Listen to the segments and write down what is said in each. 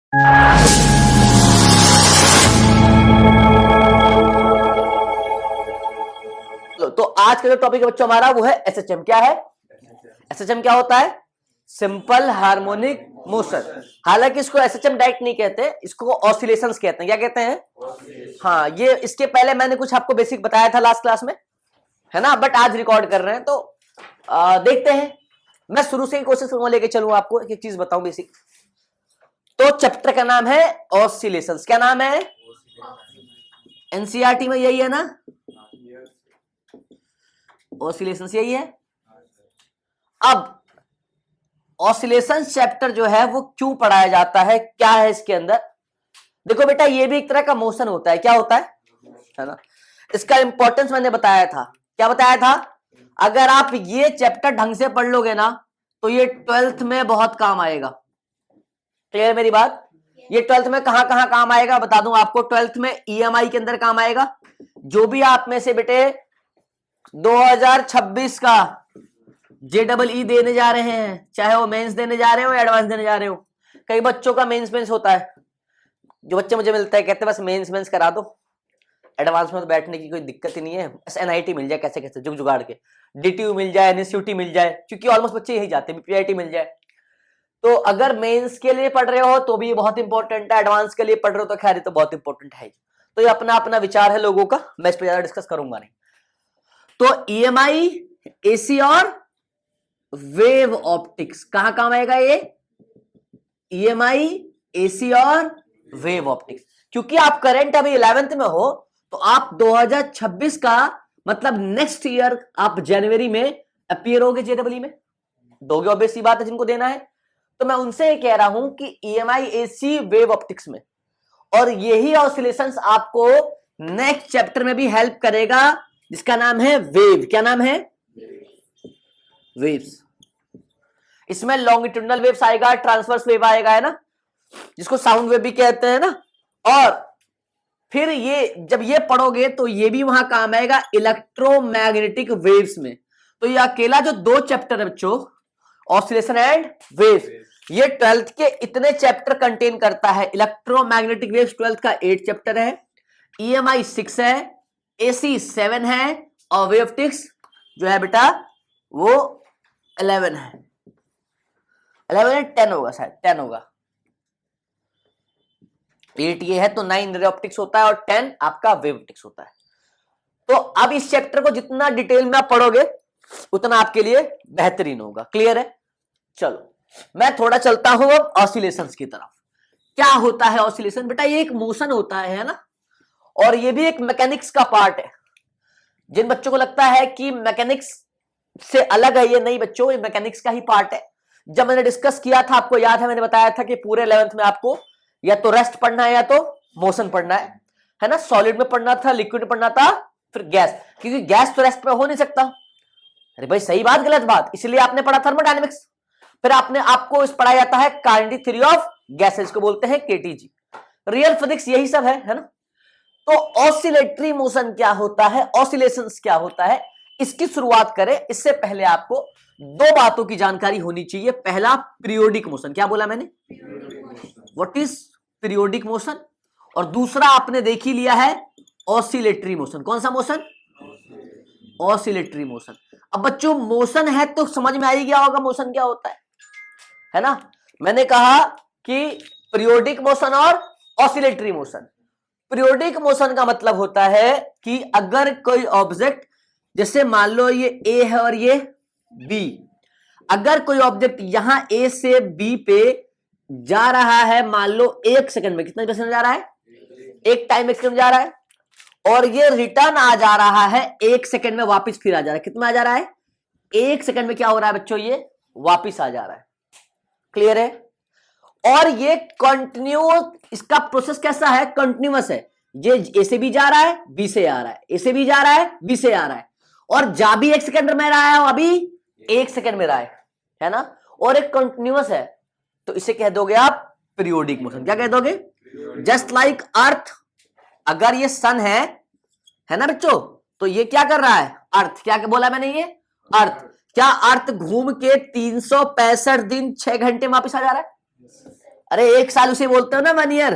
तो आज का जो टॉपिक है बच्चों हमारा वो है एसएचएम। क्या है एसएचएम? क्या होता है? Simple harmonic motion. हालांकि इसको एसएचएम डायरेक्ट नहीं कहते, इसको ऑसिलेशंस कहते हैं। क्या कहते हैं? हाँ, ये इसके पहले मैंने कुछ आपको बेसिक बताया था लास्ट क्लास में, है ना, बट आज रिकॉर्ड कर रहे हैं तो देखते हैं। मैं शुरू से ही कोशिश करूंगा लेके चलूंगा आपको, एक चीज बताऊं बेसिक। तो चैप्टर का नाम है ऑसिलेशंस। क्या नाम है? एनसीईआरटी में यही है ना, ऑसिलेशंस यही है। अब ऑसिलेशन चैप्टर जो है वो क्यों पढ़ाया जाता है, क्या है इसके अंदर? देखो बेटा, ये भी एक तरह का मोशन होता है। क्या होता है ना? इसका इंपॉर्टेंस मैंने बताया था। क्या बताया था? अगर आप ये चैप्टर ढंग से पढ़ लोगे ना तो ये 12th में बहुत काम आएगा। क्लियर मेरी बात? ये 12th में कहां कहां काम आएगा बता दूं आपको। 12th में ईएमआई के अंदर काम आएगा। जो भी आप में से बेटे 2026 का JEE देने जा रहे हैं, चाहे वो मेंस देने जा रहे हो या एडवांस देने जा रहे हो, कई बच्चों का मेंस होता है। जो बच्चे मुझे मिलते हैं कहते हैं बस मेंस करा दो, एडवांस में तो बैठने की कोई दिक्कत ही नहीं है, बस एनआईटी मिल जाए कैसे कैसे जुगाड़ के, डीटीयू मिल जाए, एनएसयूटी मिल जाए, क्योंकि ऑलमोस्ट बच्चे यही जाते हैं, पीआईटी मिल जाए। तो अगर मेंस के लिए पढ़ रहे हो तो भी ये बहुत इंपॉर्टेंट है, एडवांस के लिए पढ़ रहे हो तो खैर ये तो बहुत इंपॉर्टेंट है। तो ये अपना अपना विचार है लोगों का, मैं इस पर ज्यादा डिस्कस करूंगा नहीं। तो ईएमआई, एसी और वेव ऑप्टिक्स कहां काम आएगा ये? ईएमआई, एसी और वेव ऑप्टिक्स। क्योंकि आप करंट अभी 11th में हो तो आप 2026 का मतलब नेक्स्ट ईयर आप जनवरी में अपीयर होगे JEE में, दोगे ऑब्वियस सी बात है जिनको देना है। तो मैं उनसे कह रहा हूं कि ईएमआई, एसी, वेव ऑप्टिक्स में, और यही ऑसिलेशंस आपको नेक्स्ट चैप्टर में भी हेल्प करेगा जिसका नाम है वेव। क्या नाम है? वेव्स। इसमें लॉन्गिट्यूडनल वेव्स आएगा, ट्रांसवर्स वेव आएगा, है ना, जिसको साउंड वेव भी कहते हैं ना। और फिर ये जब ये पढ़ोगे तो ये भी वहां काम आएगा इलेक्ट्रोमैग्नेटिक वेव्स में। तो ये अकेला जो 2 चैप्टर है बच्चों, ऑसिलेशन एंड वेव्स, ये 12th के इतने चैप्टर कंटेन करता है। इलेक्ट्रोमैग्नेटिक वेव्स 12th का 8 चैप्टर है, ईएमआई 6 है, एसी 7 है, और वेव ऑप्टिक्स जो है बेटा वो 11 है। 11 है, 10 होगा शायद, 10 होगा। 8 ये है तो 9 रे ऑप्टिक्स होता है और 10 आपका वेव ऑप्टिक्स होता है। तो अब इस चैप्टर को जितना डिटेल में आप पढ़ोगे उतना आपके लिए बेहतरीन होगा। क्लियर है? चलो मैं थोड़ा चलता हूं अब ऑसिलेशंस की तरफ। क्या होता है ऑसिलेशन? बेटा ये एक मोशन होता है ना, और ये भी एक मैकेनिक्स का पार्ट है। जिन बच्चों को लगता है कि मैकेनिक्स से अलग है, ये नहीं बच्चों, ये मैकेनिक्स का ही पार्ट है। जब मैंने डिस्कस किया था, आपको याद है, मैंने बताया था कि पूरे 11th में आपको या तो रेस्ट पढ़ना है या तो मोशन पढ़ना है ना। सॉलिड में पढ़ना था, लिक्विड में पढ़ना था, फिर गैस, क्योंकि गैस तो रेस्ट पे हो नहीं सकता। अरे भाई सही बात गलत बात? इसलिए आपने पढ़ा थर्मोडायनेमिक्स, फिर आपको इस पढ़ाया जाता है काइनेटिक थ्योरी ऑफ गैसेस को बोलते हैं KTG। रियल फिजिक्स यही सब है ना। तो ऑसिलेटरी मोशन क्या होता है, ऑसिलेशंस क्या होता है, इसकी शुरुआत करें। इससे पहले आपको 2 बातों की जानकारी होनी चाहिए। पहला, पीरियोडिक मोशन। क्या बोला मैंने? What is periodic motion? और दूसरा आपने देख ही लिया है ऑसिलेटरी मोशन। कौन सा मोशन? Oscillatory motion. अब बच्चों मोशन है तो समझ में आ ही गया होगा मोशन क्या होता है ना। मैंने कहा कि पीरियोडिक मोशन और ऑसिलेटरी मोशन। पीरियोडिक मोशन का मतलब होता है कि अगर कोई ऑब्जेक्ट, जैसे मान लो ये A है और ये B, अगर कोई ऑब्जेक्ट यहां A से B पे जा रहा है, मान लो 1 सेकंड में, कितना सेकंड जा रहा है? 1 टाइम 1 सेकंड जा रहा है, और ये रिटर्न आ जा रहा है 1 सेकंड में, वापस फिर आ जा रहा है। कितना आ जा रहा है? 1 सेकंड में क्या हो रहा है बच्चों? ये वापिस आ जा रहा है। क्लियर है? और ये कंटिन्यू, इसका प्रोसेस कैसा है? कंटिन्यूअस है। ये ए से भी जा रहा है, बी से आ रहा है, ए से भी जा रहा है, बी से आ रहा है, और जा भी 1 सेकंड में रहा है, अभी 1 सेकंड में रहा है ना, और एक कंटिन्यूअस है। तो इसे कह दोगे आप पीरियोडिक मोशन। क्या कह दोगे? जस्ट लाइक अर्थ, अगर ये सन है ना बच्चों, तो ये क्या कर रहा है? अर्थ। क्या बोला मैंने? ये अर्थ। क्या अर्थ घूम के 365 दिन 6 घंटे में वापिस आ जा रहा है? अरे 1 साल उसे बोलते हो ना 1 ईयर।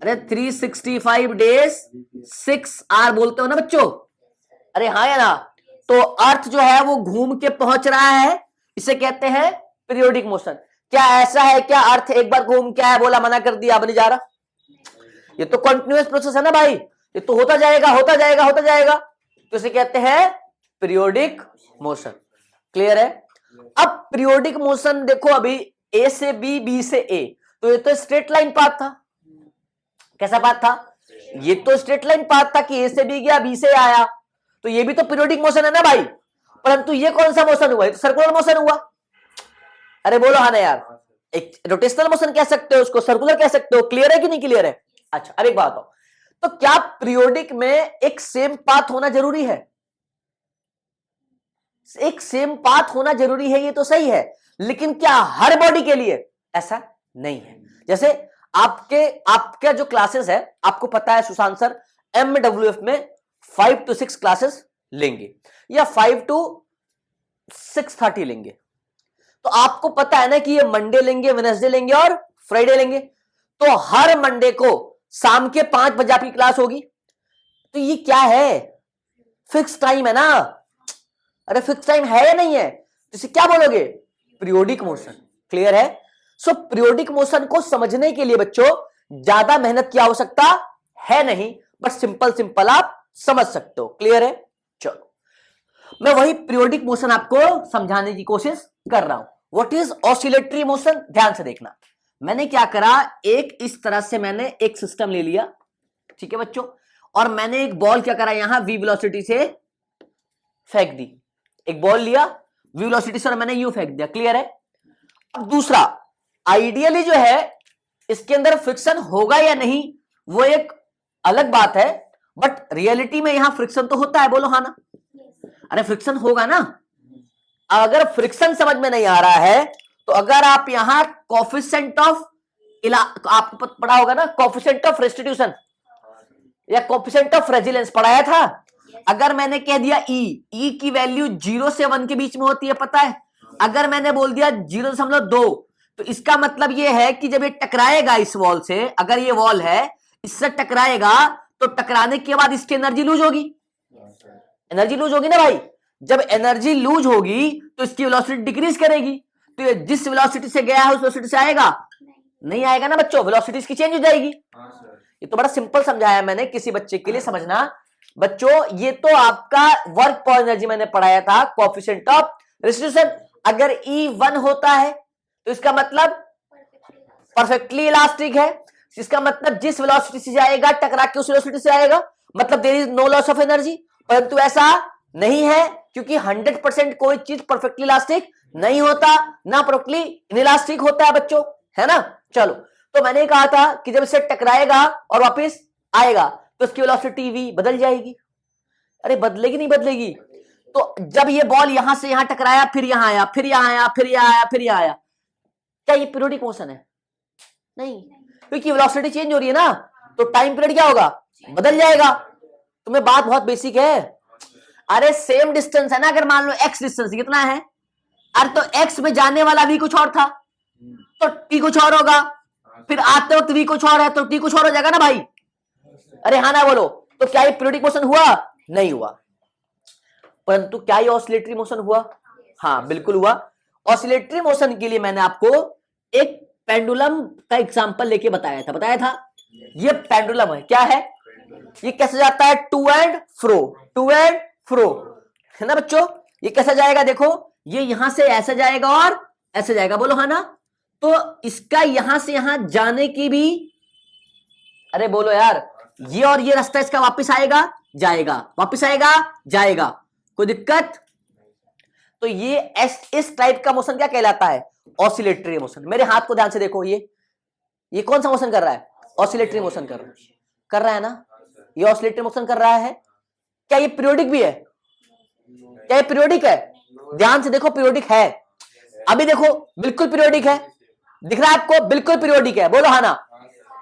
अरे 365 डेज 6 आवर बोलते हो ना बच्चों। अरे हाँ या ना। तो अर्थ जो है वो घूम के पहुंच रहा है, इसे कहते हैं पीरियोडिक मोशन। क्या ऐसा है क्या अर्थ एक बार घूम के आया बोला मना कर दिया अब नहीं जा रहा? ये तो कंटिन्यूअस प्रोसेस है ना भाई, ये तो होता जाएगा होता जाएगा होता जाएगा, तो इसे कहते हैं पीरियोडिक मोशन। क्लियर है? अब पीरियोडिक मोशन देखो, अभी ए से बी, बी से ए, तो ये तो स्ट्रेट लाइन पाथ था। कैसा पाथ था? ये तो स्ट्रेट लाइन पाथ था कि ए से बी गया, बी से आया, तो ये भी तो पीरियोडिक मोशन है ना भाई। परंतु ये कौन सा मोशन हुआ? ये तो सर्कुलर मोशन हुआ। अरे बोलो हाँ ना यार, एक रोटेशनल मोशन कह सकते हो उसको, सर्कुलर कह सकते हो। क्लियर है कि नहीं क्लियर है? अच्छा अब एक बात हो, तो क्या पीरियोडिक में एक सेम पाथ होना जरूरी है? एक सेम पाथ होना जरूरी है, ये तो सही है, लेकिन क्या हर बॉडी के लिए? ऐसा नहीं है। जैसे आपके जो क्लासेस है, आपको पता है सुशांत सर MWF में 5 to 6 क्लासेस लेंगे या 5 to 6:30 लेंगे, तो आपको पता है ना कि ये मंडे लेंगे, वेडनेसडे लेंगे और फ्राइडे लेंगे। तो हर मंडे को शाम के 5 बजे आपकी क्लास होगी, तो ये क्या है? फिक्स टाइम है ना। अरे फिक्स टाइम है या नहीं है? तो इसे क्या बोलोगे? Periodic motion. क्लियर है? सो पीरियोडिक मोशन को समझने के लिए बच्चों ज्यादा मेहनत की आवश्यकता है नहीं, बट सिंपल सिंपल आप समझ सकते हो। क्लियर है? चलो मैं वही पीरियोडिक मोशन आपको समझाने की कोशिश कर रहा हूं। What is oscillatory motion? ध्यान से देखना, मैंने क्या करा, एक इस तरह से मैंने एक सिस्टम ले लिया, ठीक है बच्चों, और मैंने एक बॉल क्या करा, यहां v वेलोसिटी से फेंक दी। एक बॉल लिया v वेलोसिटी से और मैंने यू फेंक दिया। क्लियर है? अब दूसरा, आइडियली जो है इसके अंदर फ्रिक्शन होगा या नहीं वो एक अलग बात है, बट रियलिटी में यहां फ्रिक्शन तो होता है। बोलो हाँ ना। अरे फ्रिक्शन होगा ना। अगर फ्रिक्शन समझ में नहीं आ रहा है, तो अगर आप यहां कोफिशिएंट ऑफ आपको पढ़ा होगा ना, कोफिशिएंट ऑफ रेस्टिट्यूशन या कोफिशिएंट ऑफ रेजिलेंस पढ़ाया था। अगर मैंने कह दिया ई की वैल्यू 0 से 1 के बीच में होती है, पता है? अगर मैंने बोल दिया 0.2, तो इसका मतलब यह है कि जब ये टकराएगा इस वॉल से, अगर ये वॉल है इससे टकराएगा, तो टकराने के बाद इसकी एनर्जी लूज होगी। एनर्जी लूज होगी ना भाई। जब एनर्जी लूज होगी तो इसकी वेलोसिटी डिक्रीज करेगी, तो ये जिस वेलोसिटी से गया है उस वेलोसिटी से आएगा? नहीं आएगा ना बच्चों, वेलोसिटी इसकी चेंज हो जाएगी। ये तो बड़ा सिंपल समझाया मैंने किसी बच्चे के लिए समझना। बच्चों ये तो आपका वर्क पर एनर्जी मैंने पढ़ाया था, कोएफिशिएंट ऑफ रेस्टिट्यूशन। अगर E1 होता है तो इसका मतलब परफेक्टली इलास्टिक है, इसका मतलब जिस वेलोसिटी से जाएगा टकरा के उस वेलोसिटी से आएगा, मतलब there is no loss of energy. परंतु ऐसा नहीं है, क्योंकि 100% कोई चीज परफेक्टली इलास्टिक नहीं होता, ना परफेक्टली इनइलास्टिक होता है बच्चों, है ना। चलो, तो मैंने कहा था कि जब इसे टकराएगा और वापस आएगा तो इसकी वेलोसिटी v बदल जाएगी। अरे बदलेगी नहीं बदलेगी? तो जब ये बॉल यहां से यहां टकराया, फिर यहां आया, फिर यहां आया, फिर यहां आया, फिर यहां आया, क्या ये पीरियोडिक मोशन है? नहीं, क्योंकि वेलोसिटी चेंज हो रही है ना, तो टाइम पीरियड क्या होगा? बदल जाएगा। तुम्हें बात बहुत बेसिक है। अरे सेम डिस्टेंस है ना, अगर मान लो x डिस्टेंस कितना है, अरे तो x में जाने वाला v कुछ और था तो t कुछ और होगा, फिर आते वक्त v कुछ और है तो t कुछ और हो जाएगा ना भाई। अरे हाँ ना बोलो। तो क्या ये पीरियोडिक मोशन हुआ? नहीं हुआ। परंतु क्या ये ऑसिलेटरी मोशन हुआ? हाँ बिल्कुल हुआ। ऑसिलेटरी मोशन के लिए मैंने आपको एक पेंडुलम का एग्जांपल लेके बताया था। ये पेंडुलम है, क्या है? ये कैसे जाता है? टू एंड फ्रो, है ना बच्चों। ये कैसे जाएगा? देखो, ये यहां से ऐसे जाएगा और ऐसे जाएगा। बोलो हाँ ना। तो इसका यहां से यहां जाने की भी, अरे बोलो यार, ये और ये रास्ता इसका वापस आएगा जाएगा, वापस आएगा जाएगा, कोई दिक्कत? तो ये इस टाइप का मोशन क्या कहलाता है? Oscillatory motion. मेरे हाथ को ध्यान से देखो, ये कौन सा मोशन कर रहा है? ऑसिलेटरी मोशन कर रहा है ना। ये ऑसिलेटरी मोशन कर रहा है। क्या ये पीरियोडिक भी है? क्या ये पीरियोडिक है? ध्यान से देखो, पीरियोडिक है। अभी देखो, बिल्कुल पीरियोडिक है। दिख रहा है आपको? बिल्कुल पीरियोडिक है। बोलो हाँ ना।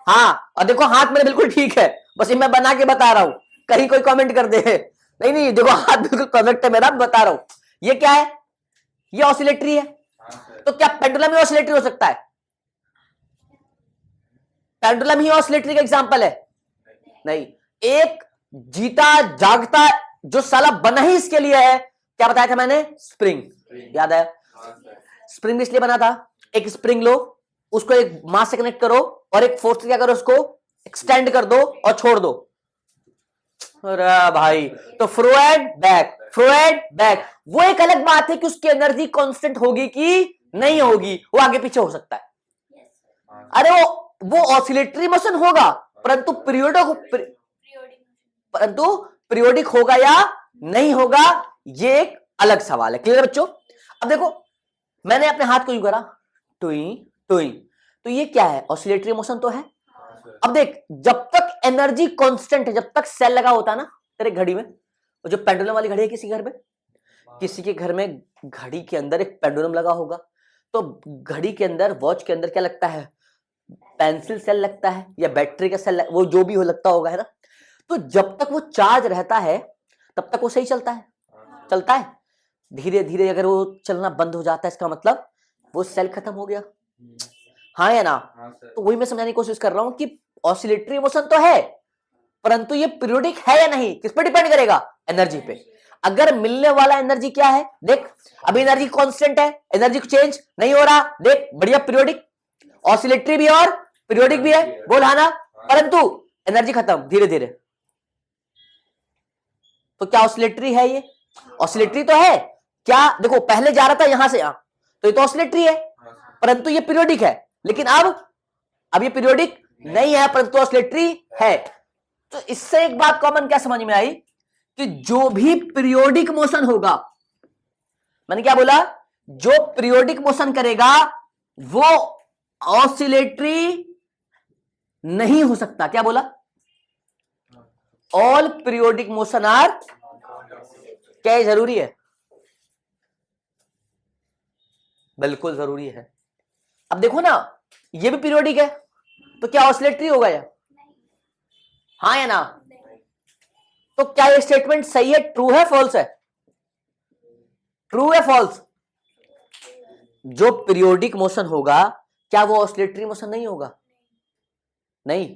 हाँ, और देखो हाथ मेरे बिल्कुल ठीक है, बस ये मैं बना के बता रहा हूं, कहीं कोई कमेंट कर दे। नहीं, देखो हाथ बिल्कुल परफेक्ट है मेरा, बता रहा हूं। ये क्या है? ये ऑसिलेटरी है। तो क्या पेंडुलम में ऑसिलेटरी हो सकता है? पेंडुलम ही ऑसिलेटरी का एग्जांपल है? नहीं। एक जीता जागता जो साला बना ही इसके लिए है, क्या बताया था मैंने? स्प्रिंग। याद है? स्प्रिंग इसलिए बना था, एक स्प्रिंग लो, उसको एक मास से कनेक्ट करो और एक फोर्स से क्या करो, उसको एक्सटेंड कर दो और छोड़ दो। अरे भाई, तो फ्लोएड बैक, फ्लोएड बैक। वो एक अलग बात है कि उसकी एनर्जी कांस्टेंट होगी कि नहीं होगी, वो आगे पीछे हो सकता है। अरे वो ऑसिलेटरी मोशन होगा, परंतु पीरियोडिक होगा या नहीं होगा, ये एक अलग सवाल है। क्लियर है बच्चों? अब देखो, मैंने अपने हाथ को यूं करा, टुई टुई, तो ये क्या है? ऑसिलेटरी मोशन तो है। अब देख, जब तक एनर्जी कांस्टेंट है, जब तक सेल लगा होता है ना तेरे घड़ी में, और जो पेंडुलम वाली घड़ी है किसी घर में, किसी के घर में घड़ी के अंदर एक पेंडुलम लगा होगा, तो घड़ी के अंदर, वॉच के अंदर क्या लगता है? पेंसिल सेल लगता है या बैटरी का सेल, वो जो भी हो लगता होगा, है ना? तो जब तक वो चार्ज रहता है तब तक वो सही चलता है, चलता है। धीरे धीरे अगर वो चलना बंद हो जाता है, इसका मतलब वो सेल खत्म हो गया। हाँ या ना? तो वही मैं समझाने की कोशिश कर रहा हूं कि ऑसिलेटरी मोशन तो है, परंतु ये पीरियोडिक है या नहीं, किस पर डिपेंड करेगा? एनर्जी पे। अगर मिलने वाला एनर्जी क्या है, देख, अभी एनर्जी कांस्टेंट है, एनर्जी को चेंज नहीं हो रहा, देख बढ़िया, पीरियोडिक, ऑसिलेटरी भी और पीरियोडिक भी है, बोल हाँ ना? परंतु एनर्जी खत्म धीरे धीरे, तो क्या ऑसिलेटरी है ये? ऑसिलेटरी तो है। क्या देखो, पहले जा रहा था यहां से यहां, तो ये तो ऑसिलेटरी है, परंतु ये पीरियोडिक है। लेकिन अब ये पीरियोडिक नहीं है, परंतु ऑसिलेटरी है। तो इससे एक बात कॉमन क्या समझ में आई कि जो भी पीरियोडिक मोशन होगा, मैंने क्या बोला? जो पीरियोडिक मोशन करेगा वो ऑसिलेटरी नहीं हो सकता। क्या बोला? ऑल पीरियोडिक मोशन आर, क्या ये जरूरी है? बिल्कुल जरूरी है। अब देखो ना, ये भी पीरियोडिक है, तो क्या ऑसिलेटरी होगा या? हाँ या ना? तो क्या ये स्टेटमेंट सही है, ट्रू है, फॉल्स है? ट्रू है, फॉल्स? जो पीरियोडिक मोशन होगा, क्या वो ऑसिलेटरी मोशन नहीं होगा? नहीं,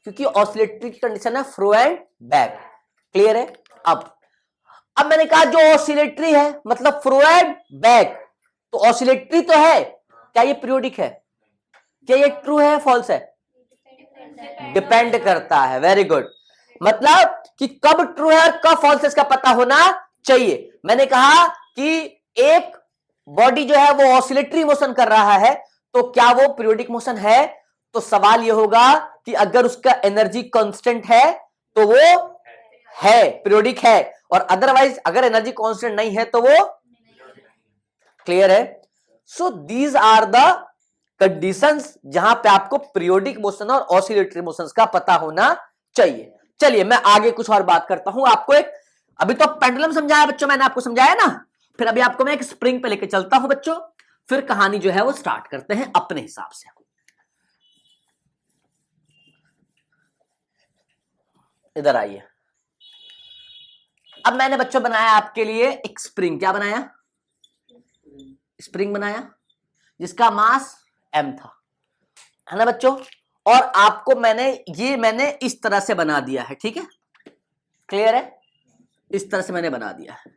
क्योंकि ऑसिलेटरी की कंडीशन है फ्लो एंड बैक। क्लियर है? अब मैंने कहा जो ऑसिलेटरी है मतलब फ्लो एंड बैक, तो ऑसिलेटरी तो है, क्या ये पीरियोडिक है? क्या ये ट्रू है, फॉल्स है? डिपेंड करता है। Very good. मतलब कि कब ट्रू है और कब फॉल्स है इसका पता होना चाहिए। मैंने कहा कि एक बॉडी जो है वो ऑसिलेटरी मोशन कर रहा है, तो क्या वो पीरियोडिक मोशन है? तो सवाल ये होगा कि अगर उसका एनर्जी कांस्टेंट है तो वो है, पीरियोडिक है, और अदरवाइज अगर एनर्जी कांस्टेंट नहीं है तो वो। क्लियर है? So these are the conditions जहां पे आपको पीरियोडिक मोशन और ऑसिलेटरी मोशंस का पता होना चाहिए। चलिए मैं आगे कुछ और बात करता हूं आपको। एक अभी तो पेंडुलम समझाया बच्चों, मैंने आपको समझाया ना, फिर अभी आपको मैं एक स्प्रिंग पे लेके चलता हूं बच्चों, फिर कहानी जो है वो स्टार्ट करते हैं अपने हिसाब से। इधर आइए। अब मैंने बच्चों बनाया आपके लिए एक स्प्रिंग। क्या बनाया? स्प्रिंग बनाया जिसका मास m था, है ना बच्चों? और आपको मैंने इस तरह से बना दिया है, ठीक है? क्लियर है? इस तरह से मैंने बना दिया है।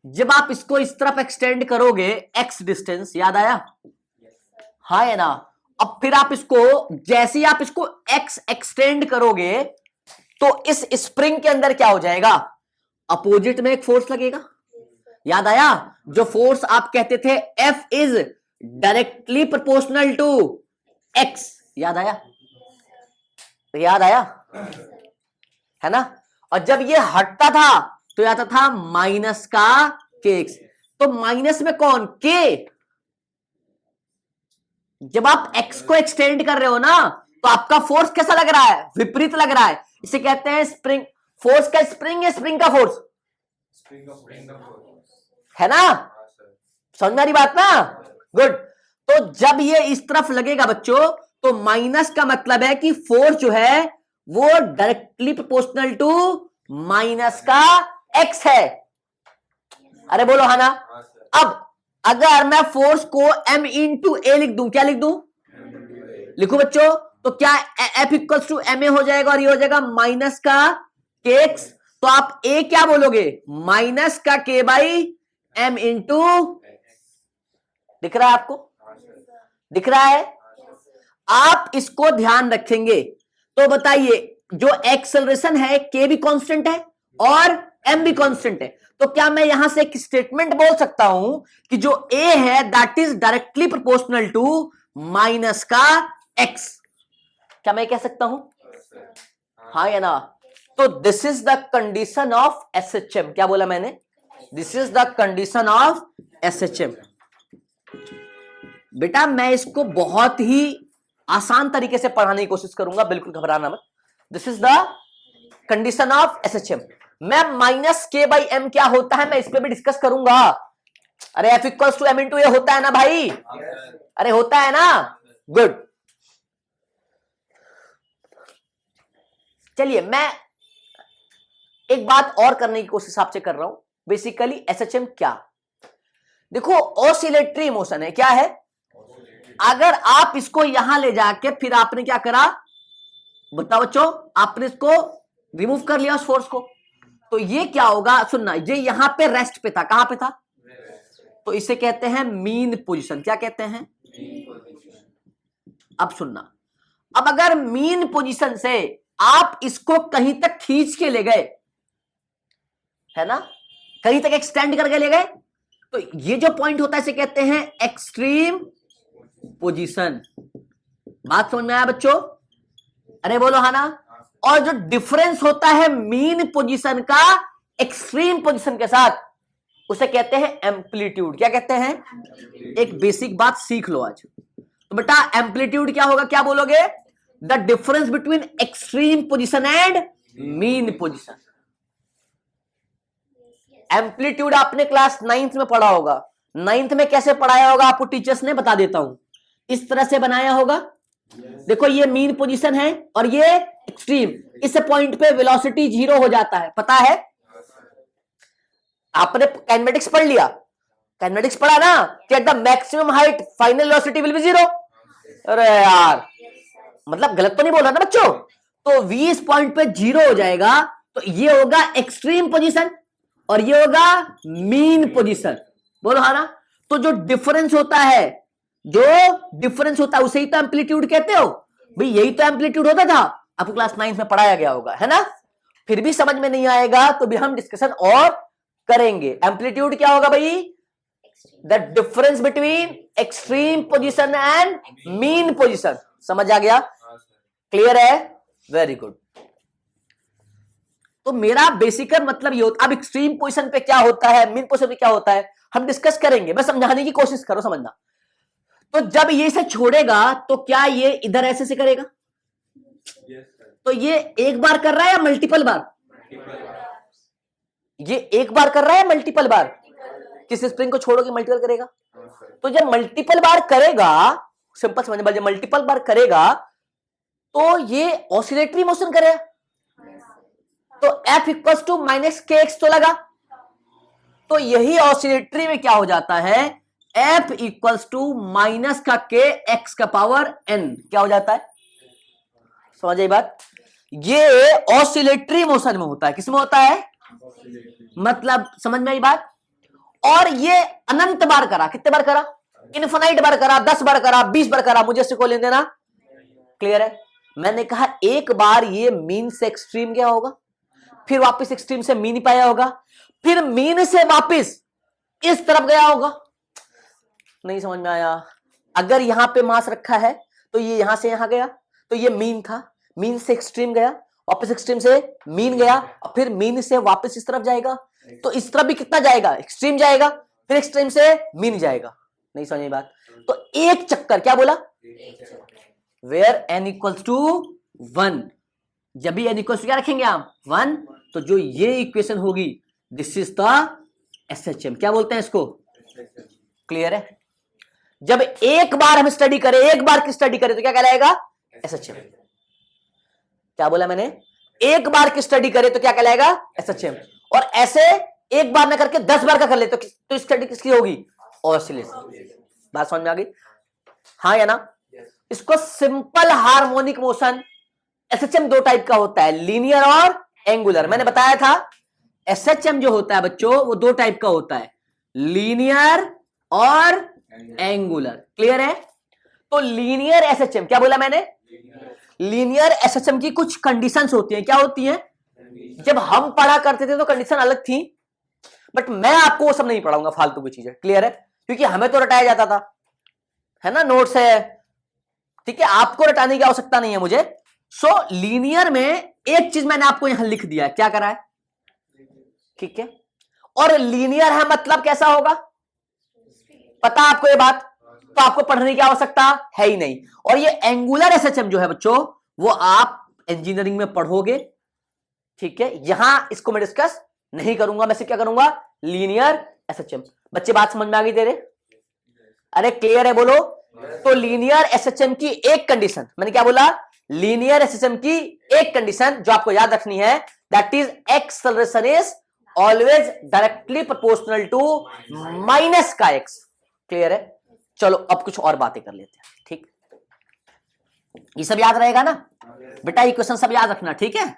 जब आप इसको इस तरफ एक्सटेंड करोगे x डिस्टेंस, याद आया? हाँ है ना? अब फिर आप इसको, जैसे ही आप इसको x एक्सटेंड करोगे तो इस स्प्रिंग के अंदर क्या हो जाएगा? अपोजिट में एक फोर्स लगेगा। याद आया? जो फोर्स आप कहते थे F is directly proportional to x, याद आया? याद आया, है ना? और जब ये हटता था तो आता था माइनस का kx। तो माइनस में कौन? k। जब आप x को एक्सटेंड कर रहे हो ना, तो आपका फोर्स कैसा लग रहा है? विपरीत लग रहा है। इसे कहते हैं स्प्रिंग। फोर्स का स्प्रिंग है, स्प्रिंग का फोर्स, है ना? समझ में आ रही बात ना? गुड। तो जब ये इस तरफ लगेगा बच्चों, तो माइनस का मतलब है कि फोर्स जो है वो डायरेक्टली प्रोपोर्शनल टू माइनस का x है। अरे बोलो हाँ ना? अब अगर मैं फोर्स को m इंटू ए लिख दूं, क्या लिख दूं? लिखो बच्चों, तो क्या F equals to M A हो जाएगा और ये हो जाएगा माइनस का के एक्स। तो आप ए क्या बोलोगे, माइनस का के बाई एम इंटू, दिख रहा है आपको, दिख रहा है? आप इसको ध्यान रखेंगे तो बताइए, जो एक्सेलरेशन है के भी कांस्टेंट है और एम भी कांस्टेंट है, तो क्या मैं यहां से एक स्टेटमेंट बोल सकता हूं कि जो ए है that is directly proportional to minus का एक्स? क्या मैं कह सकता हूं? हाँ या ना? तो this is the condition of SHM. क्या बोला मैंने? This is the condition of SHM. बेटा मैं इसको बहुत ही आसान तरीके से पढ़ाने की कोशिश करूंगा, बिल्कुल घबराना मत। This is the condition of SHM. मैं माइनस के बाई एम क्या होता है मैं इस पे भी डिस्कस करूंगा। अरे F equals to M into A होता है ना भाई? अरे होता है ना? गुड। चलिए मैं एक बात और करने की कोशिश आपसे कर रहा हूं। बेसिकली एसएचएम क्या, देखो ऑसिलेटरी मोशन है। क्या है? अगर आप इसको यहां ले जाके फिर आपने क्या करा बताओ बच्चों, आपने इसको रिमूव कर लिया उस फोर्स को, तो ये क्या होगा? सुनना, ये यहां पे रेस्ट पे था। कहां पे था? तो इसे कहते हैं मीन पोजीशन। क्या कहते हैं? अब सुनना, अब अगर मीन पोजीशन से आप इसको कहीं तक खींच के ले गए, है ना, कहीं तक एक्सटेंड करके ले गए, तो ये जो पॉइंट होता है इसे कहते हैं एक्सट्रीम पोजीशन। बात समझ में आया बच्चों? अरे बोलो हाँ ना? और जो डिफरेंस होता है मीन पोजीशन का एक्सट्रीम पोजीशन के साथ, उसे कहते हैं एम्पलीट्यूड। क्या कहते हैं? एक बेसिक बात सीख लो आज। तो बेटा एम्पलीट्यूड क्या होगा? क्या बोलोगे? The difference between extreme position and mean position. Amplitude आपने क्लास 9th में पढ़ा होगा। 9th में कैसे पढ़ाया होगा आपको टीचर्स ने, बता देता हूं। इस तरह से बनाया होगा। देखो ये मीन पोजीशन है और ये एक्सट्रीम। इस पॉइंट पे वेलोसिटी 0 हो जाता है, पता है? आपने काइनेमेटिक्स पढ़ लिया, काइनेमेटिक्स पढ़ा ना कि at the maximum height final velocity will be 0। अरे यार मतलब गलत तो नहीं बोल रहा ना बच्चों? तो v इस पॉइंट पे 0 हो जाएगा, तो ये होगा एक्सट्रीम पोजीशन और ये होगा मीन पोजीशन। बोलो हाँ ना? तो जो डिफरेंस होता है, जो डिफरेंस होता है उसे ही तो एम्पलीट्यूड कहते हो भाई। यही तो एम्पलीट्यूड होता था, आपको क्लास 9th में पढ़ाया गया होगा, है ना? फिर भी समझ में नहीं आएगा तो भी हम डिस्कशन और करेंगे। एम्पलीट्यूड क्या होगा भाई? The difference between extreme position and mean position. समझ आ गया? क्लियर है? Very good. तो मेरा बेसिक मतलब ये होता, अब एक्सट्रीम पोजीशन पे क्या होता है, मीन पोजीशन पे क्या होता है, हम डिस्कस करेंगे। बस समझाने की कोशिश करो, समझना। तो जब ये इसे छोड़ेगा तो क्या ये इधर ऐसे से करेगा? तो ये एक बार कर रहा है या मल्टीपल बार? ये एक बार कर रहा है मल्टीपल बार? किस स्प्रिंग को छोड़ोगे मल्टीपल करेगा? तो जब मल्टीपल बार करेगा, सिंपल समझ, जब मल्टीपल बार करेगा तो ये ऑसिलेटरी मोशन करेगा। तो F इक्वल्स टू माइनस के एक्स तो लगा, तो यही ऑसिलेटरी में क्या हो जाता है? F इक्वल्स टू माइनस का के एक्स का पावर n क्या हो जाता है? समझ आई बात? ये ऑसिलेटरी मोशन में होता है। किसमें होता है? मतलब समझ में आई बात? और ये अनंत बार करा, कितने बार करा? इनफाइनाइट बार करा, 10 बार करा, 20 बार करा, मुझे इससे कोई लेन देना। क्लियर है? मैंने कहा एक बार ये मीन से एक्सट्रीम गया होगा, फिर वापस एक्सट्रीम से मीन पाया होगा, फिर मीन से वापस इस तरफ गया होगा। नहीं समझ में आया? अगर यहां पे मास रखा है तो ये यहां से यहां गया, तो ये मीन था, मीन से एक्सट्रीम गया, वापस एक्सट्रीम से मीन गया, और फिर मीन से वापस इस तरफ जाएगा। तो इस तरफ भी कितना जाएगा? एक्सट्रीम जाएगा, फिर एक्सट्रीम से मीन जाएगा। नहीं समझ में बात? तो एक चक्कर, क्या बोला? वेयर n इक्वल्स टू 1, जब भी n इक्वल्स टू क्या रखेंगे आप? 1। तो जो ये इक्वेशन होगी, दिस इज द एसएचएम। क्या बोलते हैं इसको? क्लियर है? जब एक बार हम स्टडी करें, एक बार की स्टडी करें तो क्या कहलाएगा? एसएचएम। क्या बोला मैंने? एक बार की स्टडी करें तो क्या कहलाएगा? एसएचएम। और ऐसे एक बार ना करके 10 बार का कर ले तो स्टडी किसकी होगी? ऑसिलेशन। बात समझ में आ गई? हाँ या ना? इसको सिंपल हार्मोनिक मोशन। एसएचएम दो टाइप का होता है, लीनियर और एंगुलर। मैंने बताया था एसएचएम जो होता है बच्चों वो दो टाइप का होता है, लीनियर और एंगुलर। क्लियर है? तो लीनियर एसएचएम, क्या बोला मैंने? लीनियर एसएचएम की कुछ कंडीशंस होती हैं। क्या होती हैं? जब हम पढ़ा करते थे तो कंडीशन अलग थी, बट मैं आपको वो सब नहीं पढ़ाऊंगा, फालतू की चीजें। क्लियर है? क्योंकि हमें तो रटाया जाता था, है ना, नोट्स है, ठीक है, आपको रटाने की आवश्यकता नहीं है मुझे। सो लीनियर में एक चीज मैंने आपको यहां लिख दिया है, क्या करा है? ठीक है, और लीनियर है मतलब कैसा होगा, पता आपको ये बात? तो आपको पढ़ने की आवश्यकता है ही नहीं। और ये एंगुलर एसएचएम जो है बच्चों वो आप इंजीनियरिंग में पढ़ोगे, ठीक है, यहां इसको मैं डिस्कस नहीं करूंगा। मैं सिर्फ क्या करूंगा, लीनियर एसएचएम। बच्चे बात समझ में आ गई तेरे? अरे क्लियर है बोलो? तो लीनियर एसएचएम की एक कंडीशन, मैंने क्या बोला, लीनियर एसएचएम की एक कंडीशन जो आपको याद रखनी है, that is acceleration is always directly proportional to minus का एक्स। क्लियर है? चलो अब कुछ और बातें कर लेते हैं। ठीक, ये सब याद रहेगा ना बेटा? ये क्वेश्चन सब याद रखना, ठीक है?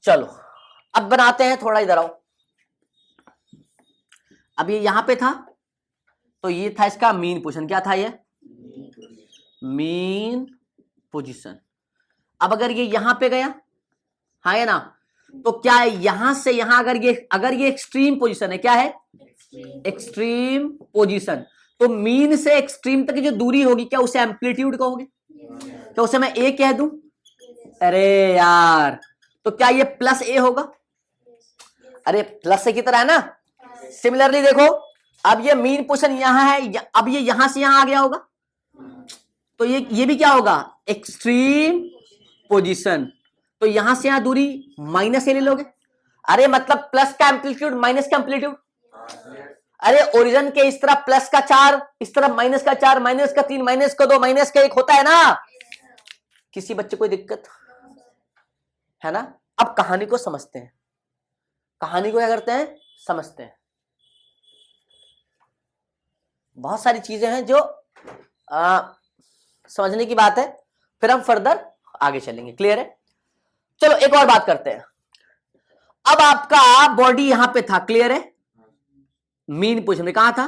चलो अब बनाते हैं, थोड़ा इधर आओ। अब ये यहां पे था तो ये था इसका मीन पोजीशन। क्या था ये? Mean position. अब अगर ये यहां पे गया, हाँ है ना, तो क्या है, यहां से यहां अगर ये एक्सट्रीम पोजीशन है, क्या है? Extreme position. तो मीन से एक्सट्रीम तक की जो दूरी होगी, क्या उसे एम्पलीट्यूड कहोगे? क्या उसे मैं ए कह दूं? अरे यार, तो क्या ये प्लस ए होगा? अरे प्लस ए की तरह है ना। सिमिलरली देखो, अब ये मीन पोजीशन यहां है, अब ये यहां से यहां आ गया होगा, तो ये भी क्या होगा? Extreme position. तो यहां से यहां दूरी माइनस ए ले लोगे। अरे मतलब प्लस का एम्पलीट्यूड माइनस का एम्पलीट्यूड। अरे ओरिजिन के इस तरफ प्लस का 4, इस तरफ माइनस का 4, माइनस का 3, माइनस का 2, माइनस का 1 होता है ना। किसी बच्चे कोई दिक्कत है ना? अब कहानी को समझते हैं। कहानी को क्या करते हैं? समझते हैं। बहुत सारी चीजें हैं जो समझने की बात है, फिर हम फर्दर आगे चलेंगे। क्लियर है? चलो एक और बात करते हैं। अब आपका बॉडी यहां पे था, क्लियर है, मीन पोजीशन में कहां था,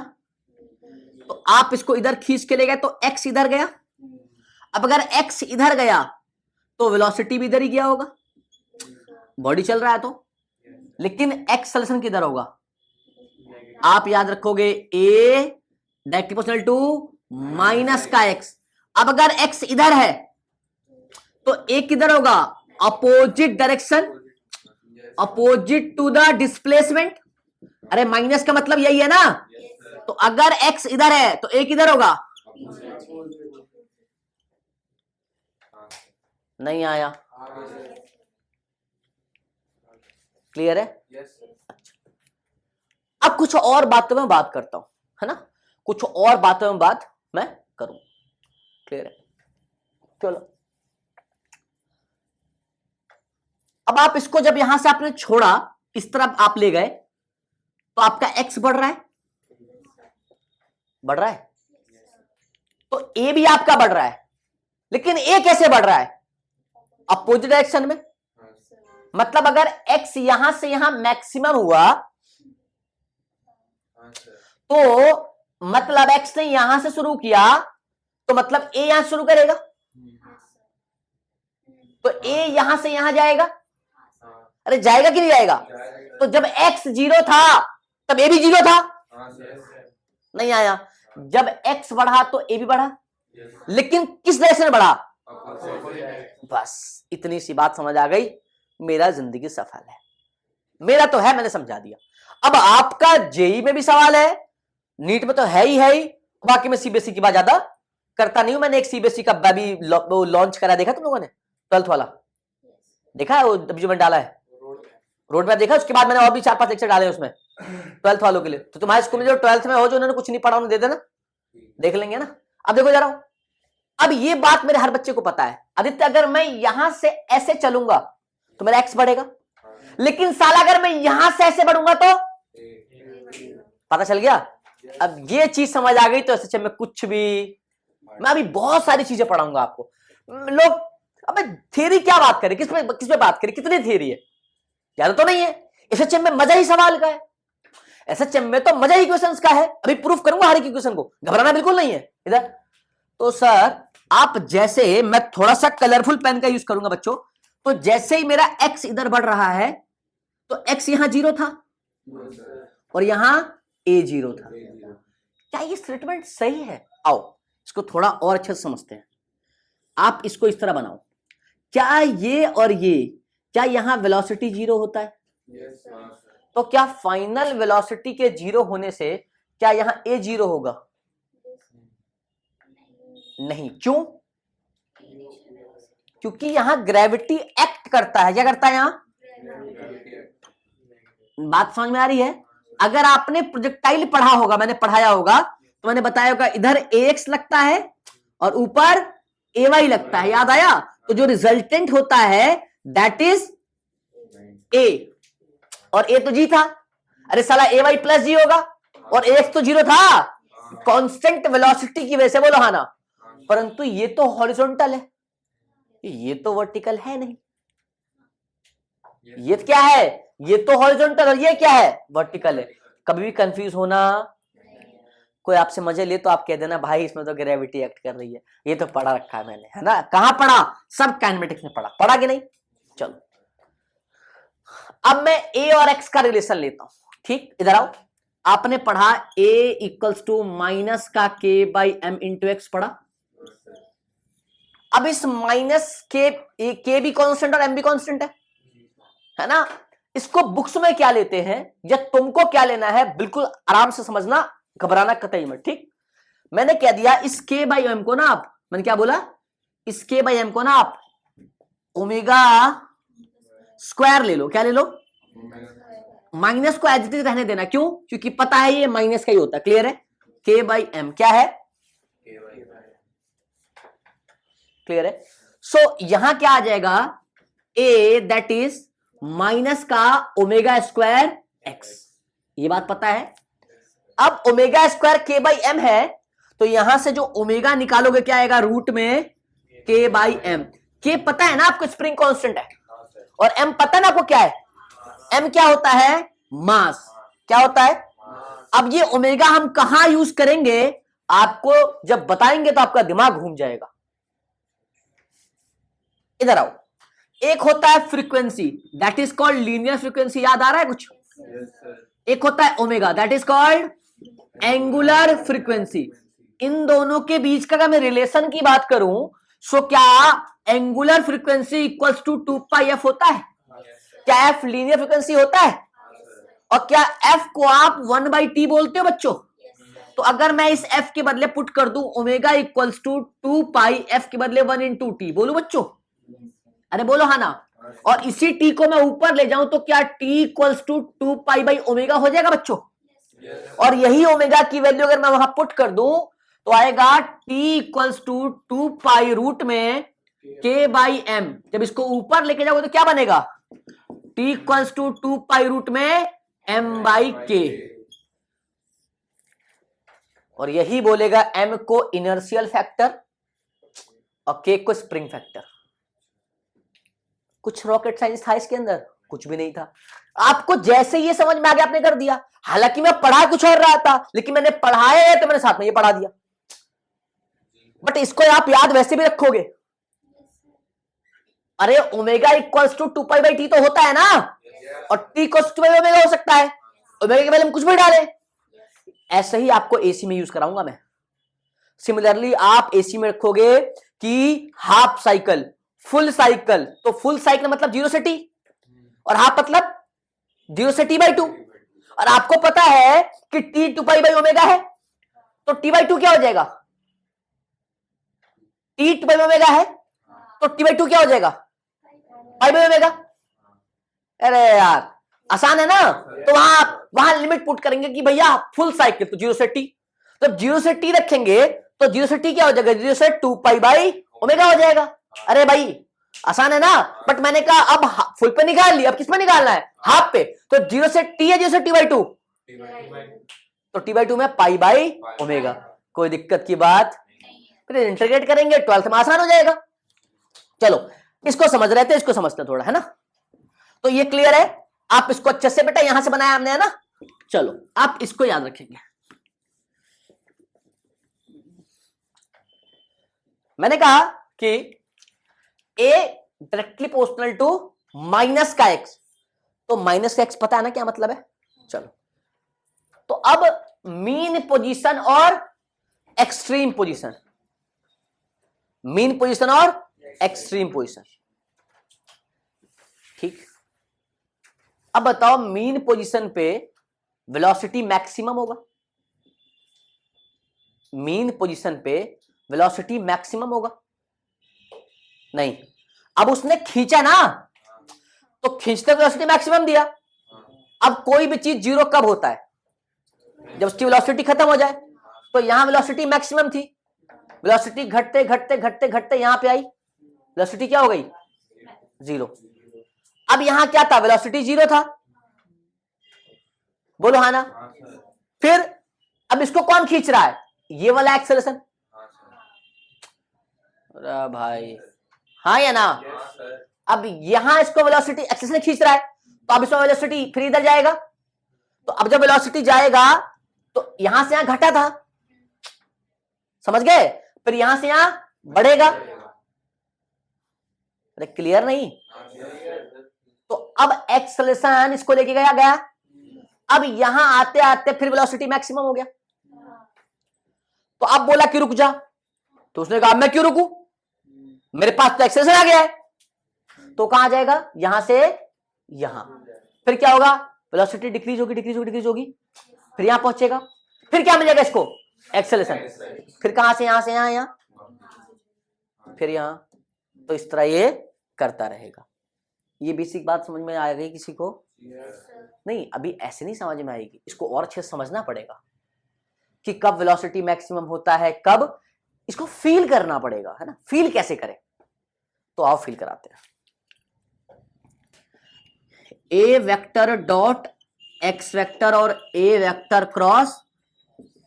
तो आप इसको इधर खींच के ले गए तो एक्स इधर गया। अब अगर एक्स इधर गया तो वेलोसिटी भी इधर ही गया होगा, बॉडी चल रहा है तो, लेकिन एक्सेलरेशन किधर होगा? आप याद रखोगे A directly proportional to minus का एक्स। अब अगर एक्स इधर है तो ए किधर होगा? Opposite direction, opposite to the displacement. अरे माइनस का मतलब यही है ना, तो अगर एक्स इधर है तो ए किधर होगा? नहीं आया? क्लियर है? अच्छा, अब कुछ और बातों में बात करता हूं, है ना, कुछ और बातों में बात मैं करूं। क्लियर है? चलो अब आप इसको जब यहां से आपने छोड़ा, इस तरफ आप ले गए, तो आपका एक्स बढ़ रहा है, बढ़ रहा है, तो ए भी आपका बढ़ रहा है, लेकिन ए कैसे बढ़ रहा है? अपोजिट डायरेक्शन में। मतलब अगर एक्स यहां से यहां मैक्सिमम हुआ, तो मतलब एक्स ने यहां से शुरू किया, तो मतलब ए यहां शुरू करेगा, तो ए यहां से यहां जाएगा। अरे जाएगा कि नहीं जाएगा? तो जब एक्स 0 था तब ए भी 0 था। नहीं आया? जब एक्स बढ़ा तो ए भी बढ़ा, लेकिन किस डायरेक्शन में बढ़ा? बस इतनी सी बात समझ आ गई, मेरा जिंदगी सफल है। मेरा तो है, मैंने समझा दिया। अब आपका जेई में भी सवाल है, नीट में तो है ही, बाकी मैं सीबीएसई की बात ज्यादा करता नहीं हूं। मैंने एक सीबीएसई का अभी लॉन्च करा, देखा तुम लोगों ने? 12th वाला देखा है? वो जो मैंने डाला है रोड मैप देखा? उसके बाद मैंने और भी 4-5 लेक्चर डाले उसमें 12th वालों के लिए। तो तुम्हारे स्कूल में जो 12th में हो, जो उन्होंने कुछ नहीं पढ़ा, उन्हें दे देना, देख लेंगे ना। अब देखो जा रहा हूं, अब ये बात मेरे हर बच्चे को पता है, आदित्य अगर मैं यहां से ऐसे चलूंगा तो मेरा एक्स बढ़ेगा, लेकिन साला अगर मैं यहां से ऐसे बढ़ूंगा तो पता चल गया? अब ये चीज समझ आ गई तो एसएचएम में कुछ भी, मैं अभी बहुत सारी चीजें पढ़ाऊंगा आपको। लोग अबे थियरी क्या बात करें, किस पे बात करें, कितनी थियरी है, ज्यादा तो नहीं है। एसएचएम में मजा ही सवाल का है, एसएचएम में तो मजा ही क्वेश्चंस का है। अभी प्रूफ करूंगा हर एक क्वेश्चन को, घबराना बिल्कुल नहीं है इधर। तो सर आप जैसे, मैं थोड़ा सा कलरफुल पेन का यूज करूंगा बच्चों, तो जैसे ही मेरा एक्स इधर बढ़ रहा है तो एक्स यहां 0 था और यहां ए 0 था। क्या ये स्टेटमेंट सही है? आओ इसको थोड़ा और अच्छे से समझते हैं। आप इसको इस तरह बनाओ, क्या ये और ये, क्या यहां वेलोसिटी 0 होता है? तो क्या फाइनल वेलोसिटी के 0 होने से क्या यहां ए 0 होगा? नहीं। क्यों? क्योंकि यहां ग्रेविटी एक्ट करता है। क्या करता है यहां? बात समझ में आ रही है? अगर आपने प्रोजेक्टाइल पढ़ा होगा, मैंने पढ़ाया होगा, तो मैंने बताया होगा इधर AX लगता है और ऊपर AY लगता है, याद आया? तो जो रिजल्टेंट होता है दैट इज A, और A तो G था। अरे साला AY प्लस G होगा और AX तो 0 था, कांस्टेंट वेलोसिटी की वजह से, बोलो हाँ ना। परंतु ये तो हॉरिजॉन्टल है, ये तो वर्टिकल है नहीं। ये क्या है? ये तो हॉरिजॉन्टल और ये क्या है? वर्टिकल है। कभी भी कंफ्यूज होना, कोई आपसे मजे ले तो आप कह देना भाई इसमें तो ग्रेविटी एक्ट कर रही है, ये तो पढ़ा रखा है मैंने, है ना? कहां पढ़ा? सब काइनेमेटिक्स में पढ़ा कि नहीं? चलो अब मैं ए और एक्स का रिलेशन लेता हूं, ठीक? इधर आओ। आपने पढ़ा A इक्वल्स टू माइनस का K by M into x पढ़ा। अब इस माइनस के भी कांस्टेंट और M भी कांस्टेंट है ना? इसको बुक्स में क्या लेते हैं या तुमको क्या लेना है, बिल्कुल आराम से समझना, घबराना कतई मत, ठीक? मैंने क्या दिया, इस K बाई M को ना आप, मैंने क्या बोला, इस K बाई M को ना आप ओमेगा स्क्वायर ले लो। क्या ले लो? माइनस को एज इट इज रहने देना। क्यों? क्योंकि पता है ये माइनस का ही होता है। क्लियर है? K बाई M क्या है? क्लियर है? सो यहां क्या आ जाएगा, A दैट इज माइनस का ओमेगा स्क्वायर एक्स। ये बात पता है? अब omega square K by M है, तो यहां से जो ओमेगा निकालोगे क्या आएगा? रूट में K बाई M। K पता है ना आपको, स्प्रिंग कांस्टेंट है, और M पता है ना आपको क्या है? M क्या होता है? मास। क्या होता है? अब ये ओमेगा हम कहां यूज करेंगे, आपको जब बताएंगे तो आपका दिमाग घूम जाएगा। इधर आओ। एक होता है frequency that is called linear frequency, याद आ रहा है कुछ? एक होता है omega that is called angular frequency. इन दोनों के बीच का अगर मैं रिलेशन की बात करूं, सो क्या angular frequency equals to 2 pi f होता है? क्या f लीनियर फ्रीक्वेंसी होता है? और क्या f को आप 1/t बोलते हो बच्चों? तो अगर मैं इस f के बदले पुट कर दूं omega equals to 2 pi f के बदले 1 इंटू टी, बोलो बच्चों? अरे बोलो हाँ ना। और इसी t को मैं ऊपर ले जाऊं तो क्या t equals to 2 pi by omega हो जाएगा बच्चों? और यही ओमेगा की वैल्यू अगर मैं वहां पुट कर दूं तो आएगा t equals to 2 pi root में K बाई M। जब इसको ऊपर लेके जाओगे तो क्या बनेगा? t equals to 2 pi root में M बाई K। और यही बोलेगा M को इनर्शियल फैक्टर और K को स्प्रिंग फैक्टर। कुछ रॉकेट साइंस था इसके अंदर? कुछ भी नहीं था। आपको जैसे ये समझ में आ गया आपने कर दिया। हालांकि मैं पढ़ा कुछ और रहा था, लेकिन मैंने पढ़ाया है तो मैंने साथ में ये पढ़ा दिया। बट इसको आप याद वैसे भी रखोगे। अरे omega equals to 2 pi by T तो होता है ना, और T equals to pi omega हो सकता है। ओमेगा के पहले हम कुछ भी डालें। ऐसे ही आपको एसी में यूज कराऊंगा मैं। सिमिलरली आप एसी में रखोगे कि हाफ साइकिल, फुल साइकिल। तो फुल साइकिल मतलब 0 से t, और हाफ मतलब 0 से t बाई 2। और आपको पता है कि t 2 पाई बाई ओमेगा है, तो t बाई 2 क्या हो जाएगा? t 2 पाई ओमेगा है तो t बाई 2 क्या हो जाएगा? पाई बाई ओमेगा। अरे यार आसान है ना। तो वहां लिमिट पुट करेंगे कि भैया फुल साइकिल तो 0 से t। तो 0 से t रखेंगे तो 0 से t क्या हो जाएगा? 0 से 2 पाई बाई ओमेगा हो जाएगा। अरे भाई आसान है ना। बट मैंने कहा अब फुल पे निकाल लिया, अब किस पे निकालना है? हाफ पे। तो 0 से t है 0 से t बाई 2। तो t/2 में पाई बाई ओमेगा, कोई दिक्कत की बात, फिर इंटीग्रेट करेंगे 12th में आसान हो जाएगा। चलो इसको समझ रहे थे, इसको समझते थोड़ा, है ना। तो ये क्लियर है, आप इसको अच्छे से बेटा यहां से बनाया हमने, है ना। चलो आप इसको याद रखेंगे, मैंने कहा कि a directly proportional to minus का x, तो माइनस का x पता है ना क्या मतलब है। चलो तो अब मीन पोजीशन और एक्सट्रीम पोजीशन, मीन पोजीशन और एक्सट्रीम पोजीशन, ठीक। अब बताओ मीन पोजीशन पे वेलोसिटी मैक्सिमम होगा, मीन पोजीशन पे वेलोसिटी मैक्सिमम होगा नहीं। अब उसने खींचा ना, तो खींचते वेलोसिटी मैक्सिमम दिया। अब कोई भी चीज जीरो कब होता है, जब उसकी वेलोसिटी खत्म हो जाए। तो यहां वेलोसिटी मैक्सिमम थी, वेलोसिटी घटते घटते घटते घटते यहां पे आई, वेलोसिटी क्या हो गई, जीरो। अब यहां क्या था, वेलोसिटी जीरो था, बोलो हाँ ना। फिर अब इसको कौन खींच रहा है, ये वाला एक्सेलरेशन, अरे भाई हाँ या ना। अब यहां इसको वेलोसिटी एक्सेलरेशन खींच रहा है, तो अब इसमें वेलोसिटी फिर इधर जाएगा। तो अब जब वेलोसिटी जाएगा तो यहां से यहां घटा था, समझ गए, फिर यहां से यहां बढ़ेगा। अरे क्लियर नहीं। तो अब एक्सेलरेशन इसको लेके गया गया, अब यहां आते आते फिर वेलोसिटी मैक्सिमम हो गया। तो अब बोला कि रुक जा, तो उसने कहा मैं क्यों रुकूं, मेरे पास तो एक्सेलरेशन आ गया है। तो कहां जाएगा, यहां से यहां, फिर क्या होगा, वेलोसिटी डिक्रीज होगी डिक्रीज होगी डिक्रीज होगी, फिर यहां पहुंचेगा, फिर क्या मिलेगा इसको, एक्सेलरेशन, फिर कहां से यहां यहां, फिर यहां। तो इस तरह ये करता रहेगा। ये बेसिक बात समझ में आ गई किसी को? नहीं, अभी ऐसे नहीं समझ में आएगी, इसको और अच्छे से समझना पड़ेगा कि कब वेलोसिटी मैक्सिमम होता है, कब, इसको फील करना पड़ेगा, है ना। फील कैसे करें, तो आओ फील कराते हैं। ए वेक्टर डॉट एक्स वेक्टर और ए वेक्टर क्रॉस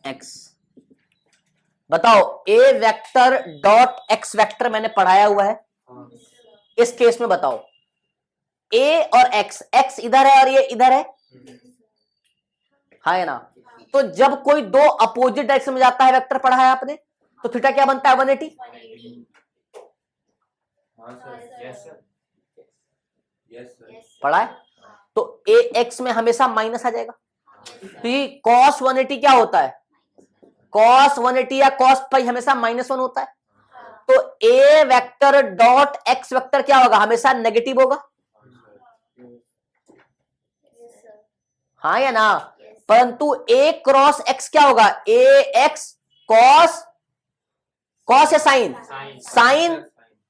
एक्स, बताओ ए वेक्टर डॉट एक्स वेक्टर मैंने पढ़ाया हुआ है, इस केस में बताओ ए और एक्स, एक्स इधर है और ये इधर है, हाँ है ना। तो जब कोई दो अपोजिट डायरेक्शन में जाता है, वेक्टर पढ़ा है आपने, तो थीटा क्या बनता है, 180। पढ़ा है। तो ए एक्स में हमेशा माइनस आ जाएगा, तो ये कॉस 180 क्या होता है, कॉस 180 या कॉस पाई हमेशा -1 होता है। तो ए वेक्टर डॉट एक्स वेक्टर क्या होगा, हमेशा नेगेटिव होगा, हाँ या ना। परंतु ए क्रॉस एक्स क्या होगा, ए एक्स कॉस, कॉस या साइन, साइन,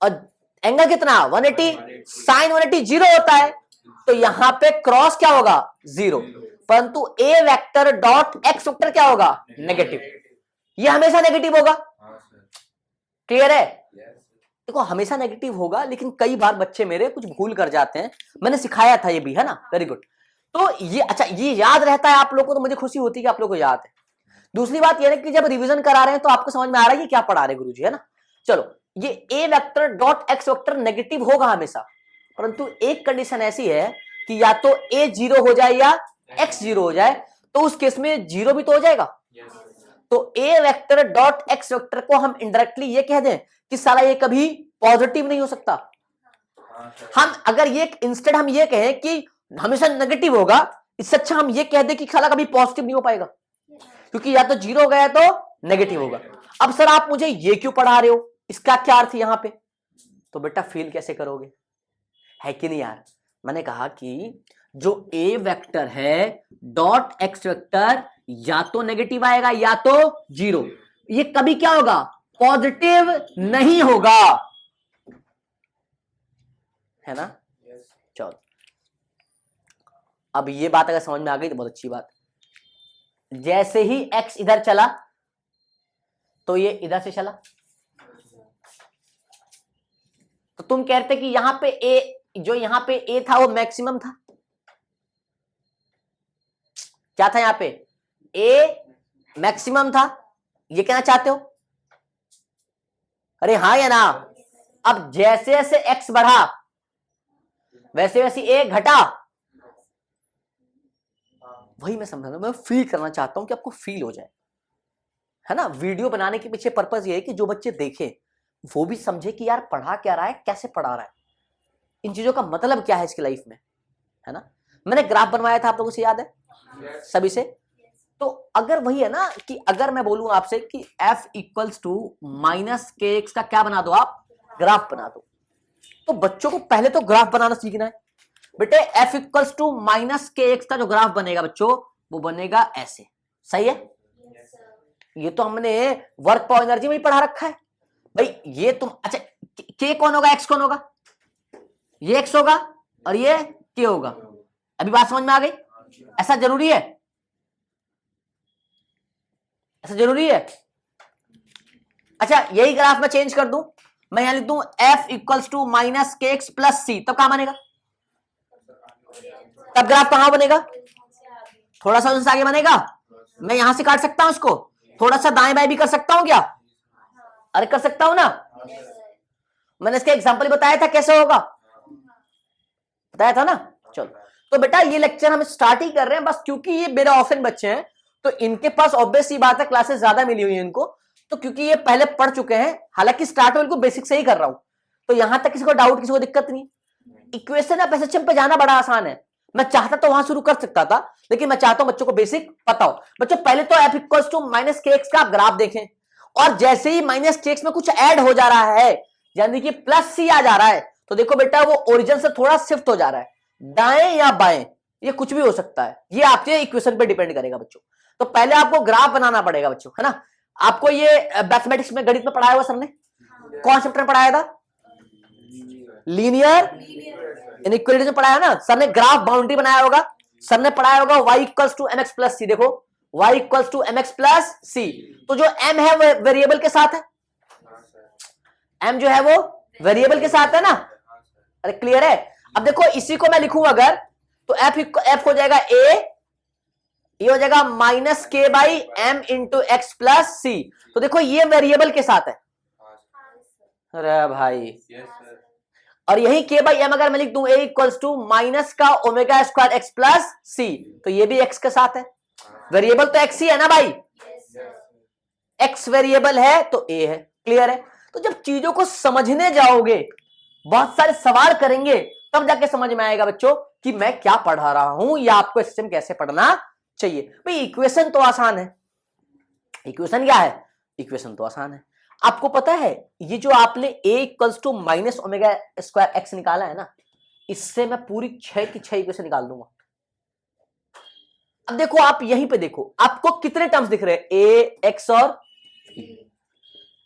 और एंगल कितना 180, साइन 180 जीरो होता है, तो यहां पे क्रॉस क्या होगा, जीरो। परंतु ए वेक्टर डॉट एक्स वेक्टर क्या होगा, नेगेटिव, ये हमेशा नेगेटिव होगा। क्लियर है। देखो हमेशा नेगेटिव होगा, लेकिन कई बार बच्चे मेरे कुछ भूल कर जाते हैं, मैंने सिखाया था ये भी, है ना, वेरी गुड। तो ये अच्छा, ये याद रहता है आप लोगों को, तो मुझे खुशी होती है कि आप लोगों को याद है। दूसरी बात यह है कि जब रिवीजन करा रहे हैं तो आपको समझ में आ रहा है कि क्या पढ़ा रहे गुरुजी, है ना। चलो, ये A vector dot X vector negative होगा हमेशा, परंतु एक कंडीशन ऐसी है कि या तो ए जीरो हो जाए या एक्स जीरो हो जाए, तो उस केस में जीरो भी तो हो जाएगा। तो ए वेक्टर डॉट एक्स वेक्टर को हम इनडायरेक्टली ये कह दें कि साला ये कभी पॉजिटिव नहीं हो सकता। हम अगर ये इंस्टेड हम ये कहें कि हमेशा नेगेटिव होगा, इससे अच्छा हम ये कह दें कि साला कभी पॉजिटिव नहीं हो पाएगा, क्योंकि या तो जीरो गया तो नेगेटिव होगा। अब सर आप मुझे ये क्यों पढ़ा रहे हो, इसका क्या अर्थ यहां पे, तो बेटा फील कैसे करोगे, है कि नहीं यार। मैंने कहा कि जो ए वेक्टर है डॉट एक्स वेक्टर या तो नेगेटिव आएगा या तो जीरो, ये कभी क्या होगा, पॉजिटिव नहीं होगा, है ना। चलो, अब ये बात अगर समझ में आ गई तो बहुत अच्छी बात। जैसे ही एक्स इधर चला तो ये इधर से चला, तो तुम कहते कि यहां पे ए, जो यहां पे ए था वो मैक्सिमम था, क्या था यहां पे, ए मैक्सिमम था, ये कहना चाहते हो? अरे हाँ या ना? अब जैसे जैसे एक्स बढ़ा वैसे वैसे ए घटा, वही मैं समझ रहा हूं, मैं फील करना चाहता हूं कि आपको फील हो जाए, है ना। वीडियो बनाने के पीछे पर्पस ये है कि जो बच्चे देखें वो भी समझे कि यार पढ़ा क्या रहा है, कैसे पढ़ा रहा है, इन चीजों का मतलब क्या है इसकी लाइफ में, है ना। मैंने ग्राफ बनवाया था, आप लोगों से याद है? सभी से। तो अगर वही है ना कि अगर मैं बोलूं आपसे कि f इक्वल्स टू माइनस के एक्स का क्या बना दो, आप ग्राफ बना दो, तो बच्चों को पहले तो ग्राफ बनाना सीखना है। बेटे f इक्वल्स टू माइनस के एक्स का जो ग्राफ बनेगा बच्चों, वो बनेगा ऐसे, सही है? ये तो हमने वर्क पावर एनर्जी में ही पढ़ा रखा है भाई। ये तुम अच्छा, के कौन होगा, एक्स कौन होगा? ये एक्स होगा और ये के होगा। अभी बात समझ में आ गई? ऐसा जरूरी है? ऐसा जरूरी है? अच्छा यही ग्राफ मैं चेंज कर दूं, मैं यहां लिख दूं f इक्वल्स टू माइनस के एक्स प्लस सी, तब कहां बनेगा? तब ग्राफ कहां बनेगा? थोड़ा सा उससे आगे बनेगा। मैं यहां से काट सकता हूं उसको, थोड़ा सा दाएं बाएं भी कर सकता हूं क्या? अरे कर सकता हूं ना। मैंने इसका एग्जांपल बताया था कैसे होगा, बताया था ना। चलो तो बेटा ये लेक्चर हम स्टार्ट ही कर रहे हैं बस, क्योंकि ये मेरे ऑफलाइन बच्चे हैं तो इनके पास ऑब्वियस सी बात है क्लासेस ज्यादा मिली हुई है इनको, तो क्योंकि ये पहले पढ़ चुके हैं, हालांकि स्टार्ट में इनको बेसिक से ही कर रहा हूं, तो यहां तक किसी को डाउट, किसी को दिक्कत नहीं। इक्वेशन ऑफ एसएचएम पे जाना बड़ा आसान है, मैं चाहता तो वहां शुरू कर सकता था, लेकिन मैं चाहता हूं बच्चों को बेसिक पता हो। बच्चों पहले तो f इक्वल्स टू माइनस के एक्स का आप ग्राफ देखें, और जैसे ही माइनस के एक्स में कुछ ऐड हो जा रहा है, यानी कि प्लस सी आ जा रहा है, तो देखो बेटा वो ओरिजिन से थोड़ा शिफ्ट हो जा रहा है, दाएं या बाएं, ये कुछ भी हो सकता है, ये आपके इक्वेशन पे डिपेंड करेगा बच्चों। तो पहले आपको ग्राफ बनाना पड़ेगा बच्चों, है ना। आपको ये मैथमेटिक्स में, गणित में पढ़ाया हुआ सर ने, कौन चैप्टर में पढ़ाया था? लीनियर इनइक्वालिटी में पढ़ाया ना सर ने। ग्राफ बाउंड्री बनाया होगा सर ने, पढ़ाया होगा y equals to mx plus C. देखो y equals to mx plus C, तो जो m है वो वेरिएबल के साथ है, m जो है वो वेरिएबल के साथ है ना। अरे क्लियर है? अब देखो इसी को मैं लिखूं अगर, तो f हो जाएगा a, ये हो जाएगा minus K by M into X plus C. तो देखो ये वेरिएबल के साथ है। अरे भाई और यही के बाई एम अगर मैं लिख दूं a इक्वल्स टू माइनस का omega square x plus C, तो ये भी x के साथ है, वेरिएबल तो x ही है ना भाई, x वेरिएबल है तो a है। क्लियर है? तो जब चीजों को समझने जाओगे, बहुत सारे सवाल करेंगे, तब जाके समझ में आएगा बच्चों कि मैं क्या पढ़ा रहा हूं या आपको सिस्टम कैसे पढ़ना चाहिए। भाई इक्वेशन तो आसान है, इक्वेशन क्या है? इक्वेशन तो आसान है। आपको पता है ये जो आपने a equals to minus omega square X निकाला है ना, इससे मैं पूरी 6 की 6 इक्वेशन निकाल दूंगा। अब देखो आप यहीं पे देखो, आपको कितने टर्म्स दिख रहे हैं? a x और t।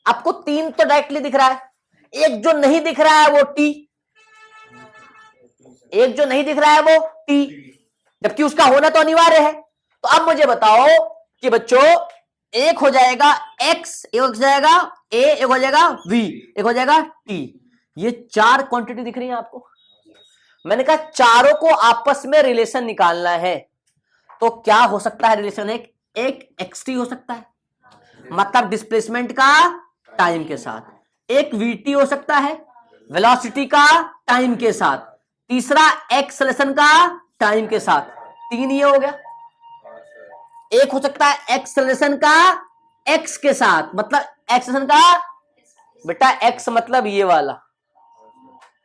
आपको 3 तो डायरेक्टली दिख रहा है, एक जो नहीं दिख रहा है वो t, एक जो नहीं दिख रहा है वो t, जबकि उसका होना तो अनिवार्य है। तो अब मुझे बताओ कि बच्चों एक हो जाएगा x, एक हो जाएगा a, एक हो जाएगा v, एक हो जाएगा t। ये 4 क्वांटिटी दिख रही है आपको। मैंने कहा चारों को आपस में रिलेशन निकालना है, तो क्या हो सकता है रिलेशन? एक xt हो सकता है, मतलब डिस्प्लेसमेंट का टाइम के साथ। एक vt हो सकता है, वेलोसिटी का टाइम के साथ। तीसरा एक्सेलरेशन का टाइम के साथ। 3 ये हो गया। एक हो सकता है एक्सेलरेशन का x के साथ, मतलब एक्सेलरेशन का, बेटा x मतलब ये वाला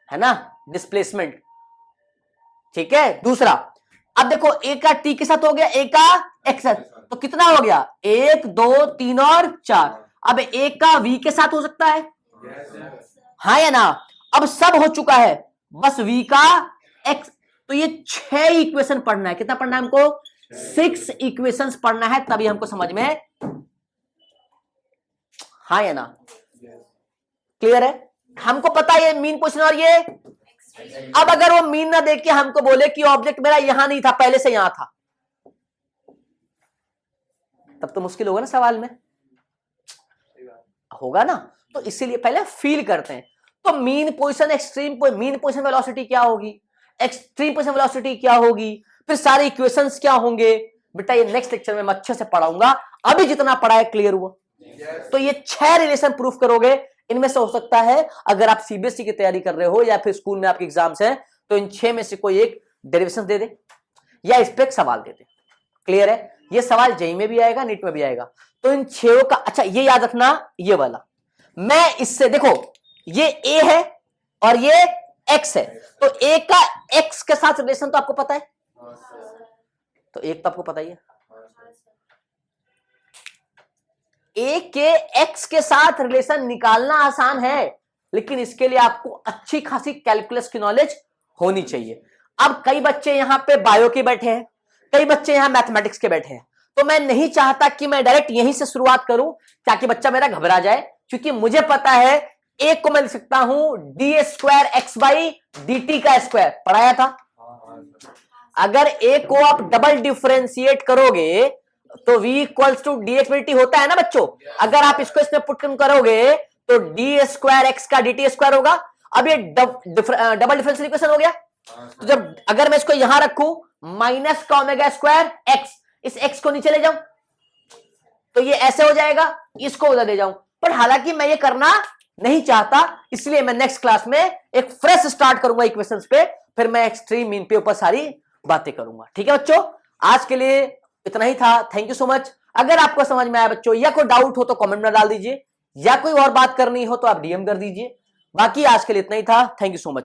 है ना, डिस्प्लेसमेंट। ठीक है? दूसरा अब देखो a का t के साथ हो गया, a का x, तो कितना हो गया? 1 2 3 और 4। अब a का v के साथ हो सकता है, हाँ या ना? अब सब हो चुका है, बस v का x। तो ये 6 इक्वेशन पढ़ना है। कितना पढ़ना है हमको? 6 इक्वेशंस पढ़ना है, तभी हमको समझ में, हाँ या ना? क्लियर है? हमको पता है ये मीन पोजीशन और ये। अब अगर वो मीन ना देख के हमको बोले कि ऑब्जेक्ट मेरा यहां नहीं था, पहले से यहां था, तब तो मुश्किल होगा ना सवाल में, होगा ना। तो इसीलिए पहले फील करते हैं। तो mean position, extreme mean position velocity क्या होगी, एक्सट्रीम पोजीशन वेलोसिटी क्या होगी, फिर सारे इक्वेशंस क्या होंगे, बेटा ये नेक्स्ट लेक्चर में मैं अच्छे से पढ़ाऊंगा, अभी जितना पढ़ा है क्लियर हुआ? तो ये 6 रिलेशन प्रूफ करोगे। इनमें से हो सकता है अगर आप सीबीएसई की तैयारी कर रहे हो या फिर स्कूल में आपके एग्जाम्स हैं तो इन 6 में से कोई एक डेरिवेशन दे दे या इस पे एक सवाल दे दे। क्लियर है? ये सवाल जेईई में भी आएगा, नीट में भी आएगा। तो इन 6 का अच्छा ये याद रखना, ये वाला मैं इससे देखो ये ए है और ये एक्स है, तो ए का एक्स के साथ रिलेशन तो आपको पता है, तो एक तो आपको पता ही है। ए के एक्स के साथ रिलेशन निकालना आसान है, लेकिन इसके लिए आपको अच्छी खासी कैलकुलस की नॉलेज होनी चाहिए। अब कई बच्चे यहां पे बायो के बैठे हैं, कई बच्चे यहां मैथमेटिक्स के बैठे हैं, तो मैं नहीं चाहता कि मैं डायरेक्ट यहीं से शुरुआत करूं ताकि बच्चा मेरा घबरा जाए, क्योंकि मुझे पता है एक को मैं लिख सकता हूं D square x by D T का स्क्वायर, पढ़ाया था। अगर ए को आप डबल डिफरेंशिएट करोगे तो v equals to D X by T होता है ना बच्चों। अगर आप इसको इसमें पुट करोगे तो डी स्क्वायर एक्स का डी टी स्क्वायर होगा। अब ये डबल डिफरेंशियल इक्वेशन हो गया। तो जब अगर मैं इसको यहां रखूं माइनस का ओमेगा स्क्वायर एक्स, इस एक्स को नीचे ले जाऊं तो ये ऐसे हो जाएगा, इसको उधर ले जाऊं, पर हालांकि मैं ये करना नहीं चाहता, इसलिए मैं नेक्स्ट क्लास में एक फ्रेश स्टार्ट करूंगा इक्वेशंस पे, फिर मैं एक्सट्रीम मीन पे ऊपर सारी बातें करूंगा। ठीक है बच्चों, आज के लिए इतना ही था। Thank you so much. अगर आपको समझ में आया बच्चों या कोई डाउट हो तो कमेंट में डाल दीजिए, या कोई और बात करनी हो तो आप डीएम कर दीजिए। बाकी आज के लिए इतना ही था। Thank you so much.